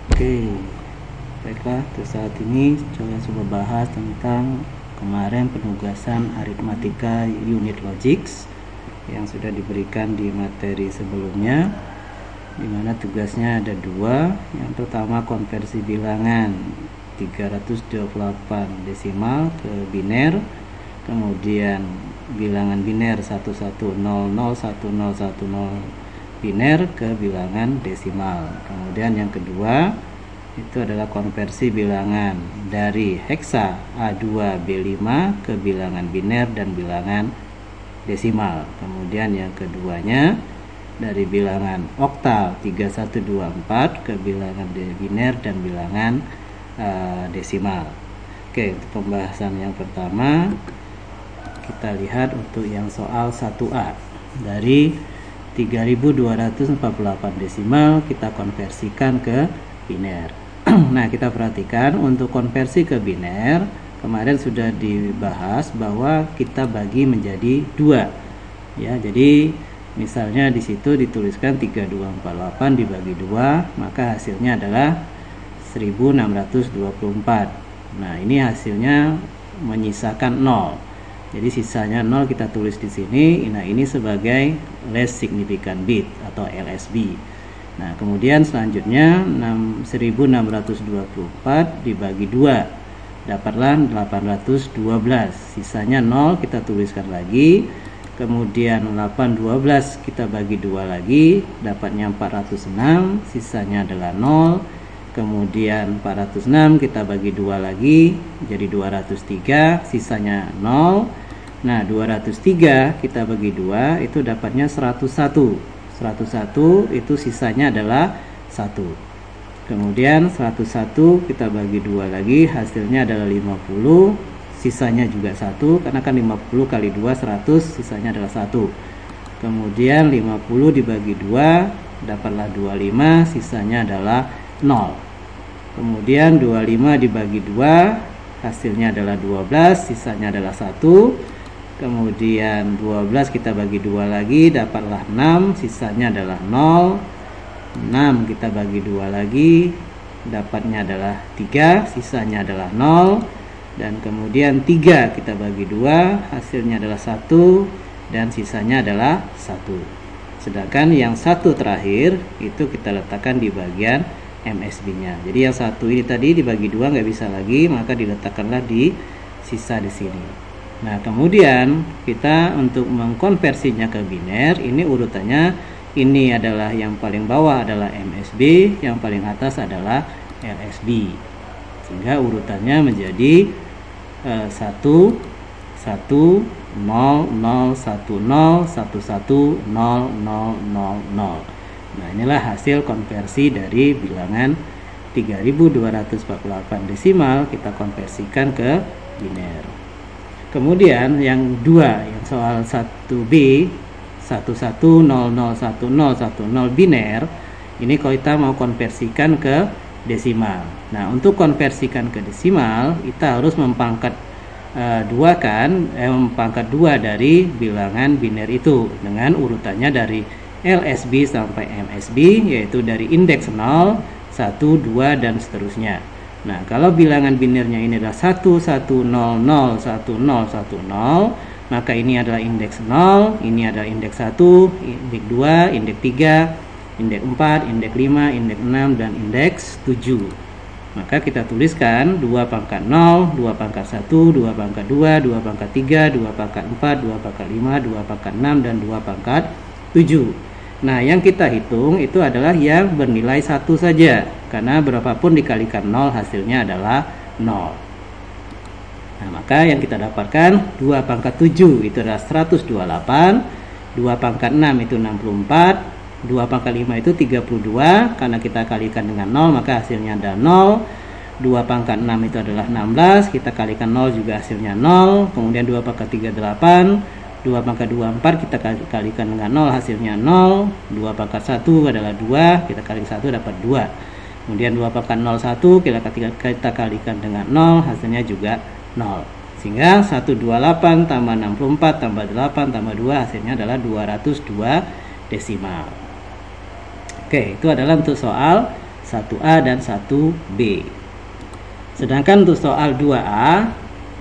Oke, baiklah, untuk saat ini saya coba bahas tentang kemarin penugasan aritmatika unit logics yang sudah diberikan di materi sebelumnya, di mana tugasnya ada dua. Yang pertama konversi bilangan 328 desimal ke biner, kemudian bilangan biner 11001010 biner ke bilangan desimal. Kemudian yang kedua itu adalah konversi bilangan dari heksa A2B5 ke bilangan biner dan bilangan desimal. Kemudian yang keduanya dari bilangan oktal 3124 ke bilangan biner dan bilangan desimal. Oke, untuk pembahasan yang pertama kita lihat untuk yang soal 1A. Dari 3248 desimal kita konversikan ke biner. Nah, kita perhatikan untuk konversi ke biner kemarin sudah dibahas bahwa kita bagi menjadi dua. Ya, jadi misalnya di situ dituliskan 3248 dibagi 2, maka hasilnya adalah 1624. Nah, ini hasilnya menyisakan 0. Jadi sisanya 0 kita tulis di sini. Nah, ini sebagai less significant bit atau LSB. Nah, kemudian selanjutnya 1624 dibagi 2 dapatlah 812. Sisanya 0 kita tuliskan lagi. Kemudian 812 kita bagi 2 lagi, dapatnya 406, sisanya adalah 0. Kemudian 406 kita bagi 2 lagi, jadi 203, sisanya 0. Nah, 203 kita bagi 2 itu dapatnya 101. 101 itu sisanya adalah 1. Kemudian 101 kita bagi 2 lagi, hasilnya adalah 50, sisanya juga 1, karena kan 50 kali 2 100, sisanya adalah 1. Kemudian 50 dibagi 2 dapatlah 25, sisanya adalah 0. Kemudian 25 dibagi 2 hasilnya adalah 12, sisanya adalah 1. Kemudian 12 kita bagi 2 lagi dapatlah 6, sisanya adalah 0. 6 kita bagi 2 lagi dapatnya adalah 3, sisanya adalah 0. Dan kemudian 3 kita bagi 2 hasilnya adalah 1 dan sisanya adalah 1. Sedangkan yang satu terakhir itu kita letakkan di bagian MSB nya. Jadi yang satu ini tadi dibagi 2 nggak bisa lagi, maka diletakkanlah di sisa di sini. Nah, kemudian kita untuk mengkonversinya ke biner, ini urutannya, ini adalah yang paling bawah adalah MSB, yang paling atas adalah LSB. Sehingga urutannya menjadi 1 1 0 0 1 0 1 1 0 0 0. Nah, inilah hasil konversi dari bilangan 3248 desimal kita konversikan ke biner. Kemudian yang dua, yang soal 1B 1100101010 biner, ini kalau kita mau konversikan ke desimal. Nah, untuk konversikan ke desimal kita harus mempangkat mempangkat 2 dari bilangan biner itu dengan urutannya dari LSB sampai MSB, yaitu dari indeks 0, 1, 2 dan seterusnya. Nah, kalau bilangan binernya ini adalah 11001010, maka ini adalah indeks 0, ini adalah indeks 1, indeks 2, indeks 3, indeks 4, indeks 5, indeks 6 dan indeks 7. Maka kita tuliskan 2 pangkat 0, 2 pangkat 1, 2 pangkat 2, 2 pangkat 3, 2 pangkat 4, 2 pangkat 5, 2 pangkat 6 dan 2 pangkat 7. Nah, yang kita hitung itu adalah yang bernilai 1 saja, karena berapapun dikalikan 0 hasilnya adalah 0. Nah, maka yang kita dapatkan 2 pangkat 7 itu adalah 128, 2 pangkat 6 itu 64, 2 pangkat 5 itu 32, karena kita kalikan dengan 0 maka hasilnya ada 0. 2 pangkat 6 itu adalah 16, kita kalikan 0 juga hasilnya 0. Kemudian 2 pangkat 3 8, 2 pangkat 24 kita kalikan dengan 0 hasilnya 0. 2 pangkat 1 adalah 2, kita kali 1 dapat 2. Kemudian 2 pangkat 01 kita kalikan dengan 0, hasilnya juga 0. Sehingga 128 tambah 64 tambah 8 tambah 2 hasilnya adalah 202 desimal. Oke, itu adalah untuk soal 1A dan 1B. Sedangkan untuk soal 2A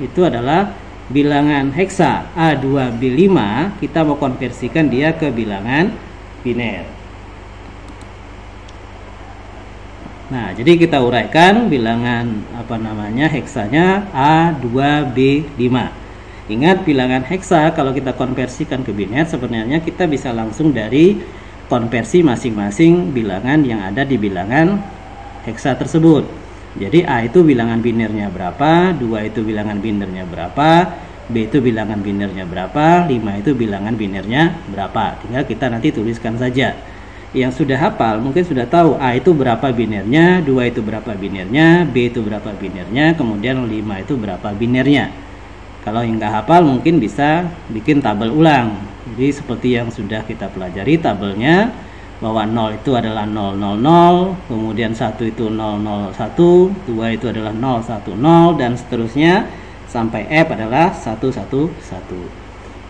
itu adalah bilangan heksa A2B5, kita mau konversikan dia ke bilangan biner. Nah, jadi kita uraikan bilangan heksanya A2B5. Ingat, bilangan heksa kalau kita konversikan ke biner sebenarnya kita bisa langsung dari konversi masing-masing bilangan yang ada di bilangan heksa tersebut. Jadi A itu bilangan binernya berapa, 2 itu bilangan binernya berapa, B itu bilangan binernya berapa, 5 itu bilangan binernya berapa. Tinggal kita nanti tuliskan saja. Yang sudah hafal mungkin sudah tahu A itu berapa binernya, 2 itu berapa binernya, B itu berapa binernya, kemudian 5 itu berapa binernya. Kalau yang nggak hafal mungkin bisa bikin tabel ulang. Jadi seperti yang sudah kita pelajari tabelnya, bahwa 0 itu adalah 000, kemudian 1 itu 001, 2 itu adalah 010, dan seterusnya sampai F adalah 111.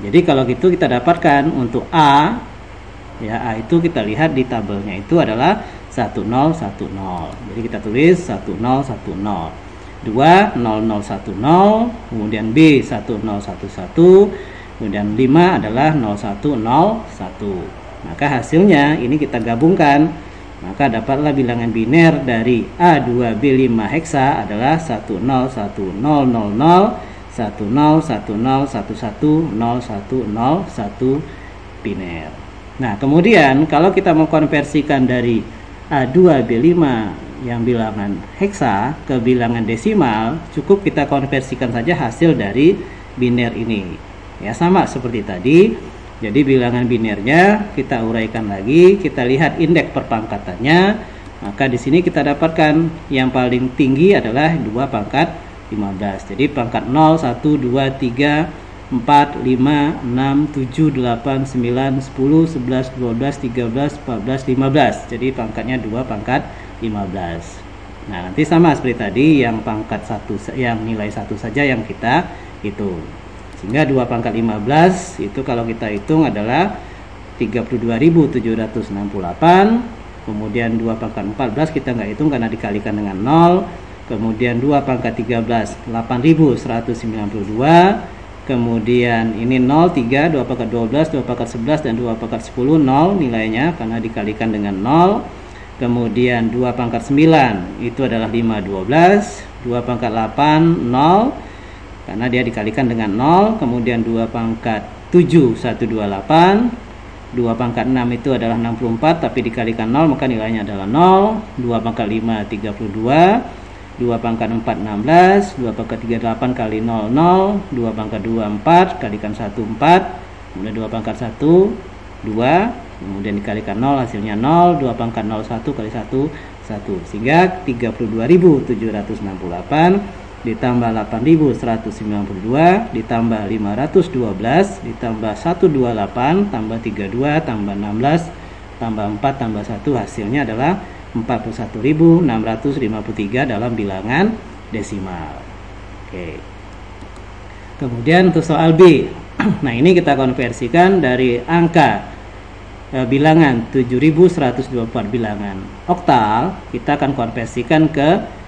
Jadi kalau gitu kita dapatkan untuk A, ya A itu kita lihat di tabelnya itu adalah 1010. Jadi kita tulis 1010. 2 0010, kemudian B 1011, kemudian 5 adalah 0101. Maka hasilnya ini kita gabungkan, maka dapatlah bilangan biner dari A2B5 heksa adalah 10100, 1010110101 biner. Nah, kemudian kalau kita mau konversikan dari A2B5 yang bilangan heksa ke bilangan desimal, cukup kita konversikan saja hasil dari biner ini. Ya, sama seperti tadi. Jadi bilangan binernya kita uraikan lagi, kita lihat indeks perpangkatannya. Maka di sini kita dapatkan yang paling tinggi adalah 2 pangkat 15. Jadi pangkat 0, 1, 2, 3, 4, 5, 6, 7, 8, 9, 10, 11, 12, 13, 14, 15. Jadi pangkatnya 2 pangkat 15. Nah, nanti sama seperti tadi, yang pangkat 1, yang nilai 1 saja yang kita hitung. Sehingga 2 pangkat 15 itu kalau kita hitung adalah 32.768. Kemudian 2 pangkat 14 kita nggak hitung karena dikalikan dengan 0. Kemudian 2 pangkat 13 8.192. Kemudian ini 0, 3, 2 pangkat 12, 2 pangkat 11, dan 2 pangkat 10, 0 nilainya karena dikalikan dengan 0. Kemudian 2 pangkat 9 itu adalah 512. 2 pangkat 8, 0 karena dia dikalikan dengan 0. Kemudian 2 pangkat 7 128. 2 pangkat 6 itu adalah 64, tapi dikalikan 0 maka nilainya adalah 0. 2 pangkat 5 32. 2 pangkat 4 16. 2 pangkat 38 kali 0 0. 2 pangkat 2 4, kalikan 1 4. Kemudian 2 pangkat 1 2, kemudian dikalikan 0 hasilnya 0. 2 pangkat 01 kali 1 1, sehingga 32.768 ditambah 8.192 ditambah 512 ditambah 128 tambah 32 tambah 16 tambah 4 tambah 1 hasilnya adalah 41.653 dalam bilangan desimal. Oke. Kemudian untuk soal B. Nah, ini kita konversikan dari angka bilangan 7124 bilangan oktal, kita akan konversikan ke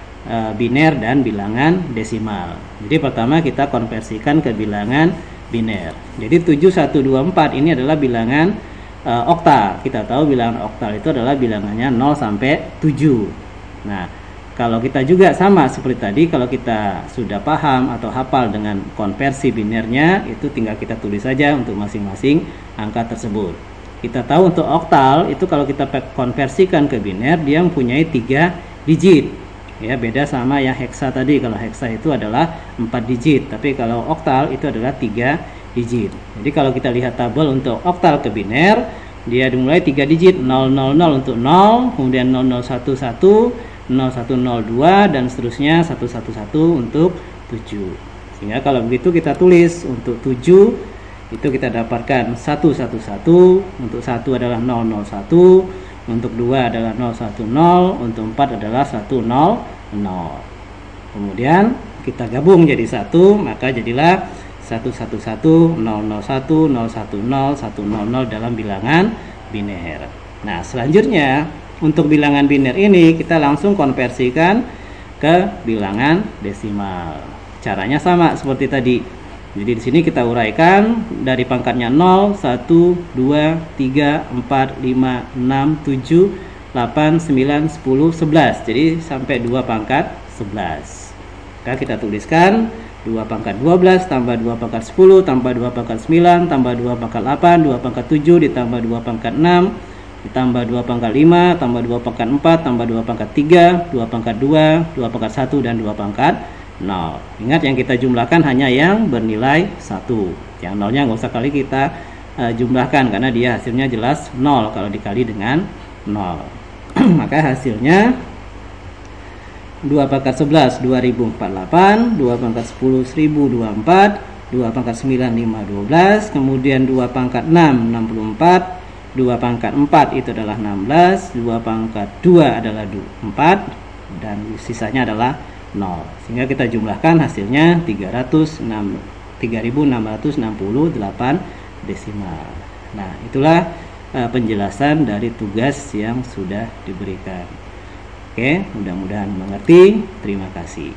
biner dan bilangan desimal. Jadi pertama kita konversikan ke bilangan biner. Jadi 7124 ini adalah bilangan oktal. Kita tahu bilangan oktal itu adalah bilangannya 0 sampai 7. Nah, kalau kita juga sama seperti tadi, kalau kita sudah paham atau hafal dengan konversi binernya, itu tinggal kita tulis saja untuk masing-masing angka tersebut. Kita tahu untuk oktal itu kalau kita konversikan ke biner, dia mempunyai 3 digit. Ya, beda sama yang heksa tadi. Kalau heksa itu adalah 4 digit, tapi kalau oktal itu adalah 3 digit. Jadi kalau kita lihat tabel untuk oktal ke biner, dia dimulai 3 digit, 000 untuk 0, kemudian 0011, 0102, dan seterusnya 111 untuk 7. Sehingga kalau begitu kita tulis untuk 7 itu kita dapatkan 111, untuk 1 adalah 001, untuk 2 adalah 010, untuk 4 adalah 100. Kemudian kita gabung jadi 1, maka jadilah 111, 001, 010, 100 dalam bilangan biner. Nah, selanjutnya untuk bilangan biner ini kita langsung konversikan ke bilangan desimal. Caranya sama seperti tadi. Jadi di sini kita uraikan dari pangkatnya 0, 1, 2, 3, 4, 5, 6, 7, 8, 9, 10, 11. Jadi sampai 2 pangkat 11. Maka kita tuliskan 2 pangkat 12 tambah 2 pangkat 10 tambah 2 pangkat 9 tambah 2 pangkat 8 2 pangkat 7 ditambah 2 pangkat 6 ditambah 2 pangkat 5 tambah 2 pangkat 4 tambah 2 pangkat 3 2 pangkat 2 2 pangkat 1 dan 2 pangkat 0. Ingat yang kita jumlahkan hanya yang bernilai 1. Yang nolnya nggak usah kali kita jumlahkan karena dia hasilnya jelas 0 kalau dikali dengan 0. Maka hasilnya 2 pangkat 11 2048, 2 pangkat 10 1024, 2 pangkat 9 512, kemudian 2 pangkat 6 64, 2 pangkat 4 itu adalah 16, 2 pangkat 2 adalah 4 dan sisanya adalah 0. Sehingga kita jumlahkan hasilnya 3668 desimal. Nah, itulah penjelasan dari tugas yang sudah diberikan. Oke, mudah-mudahan mengerti. Terima kasih.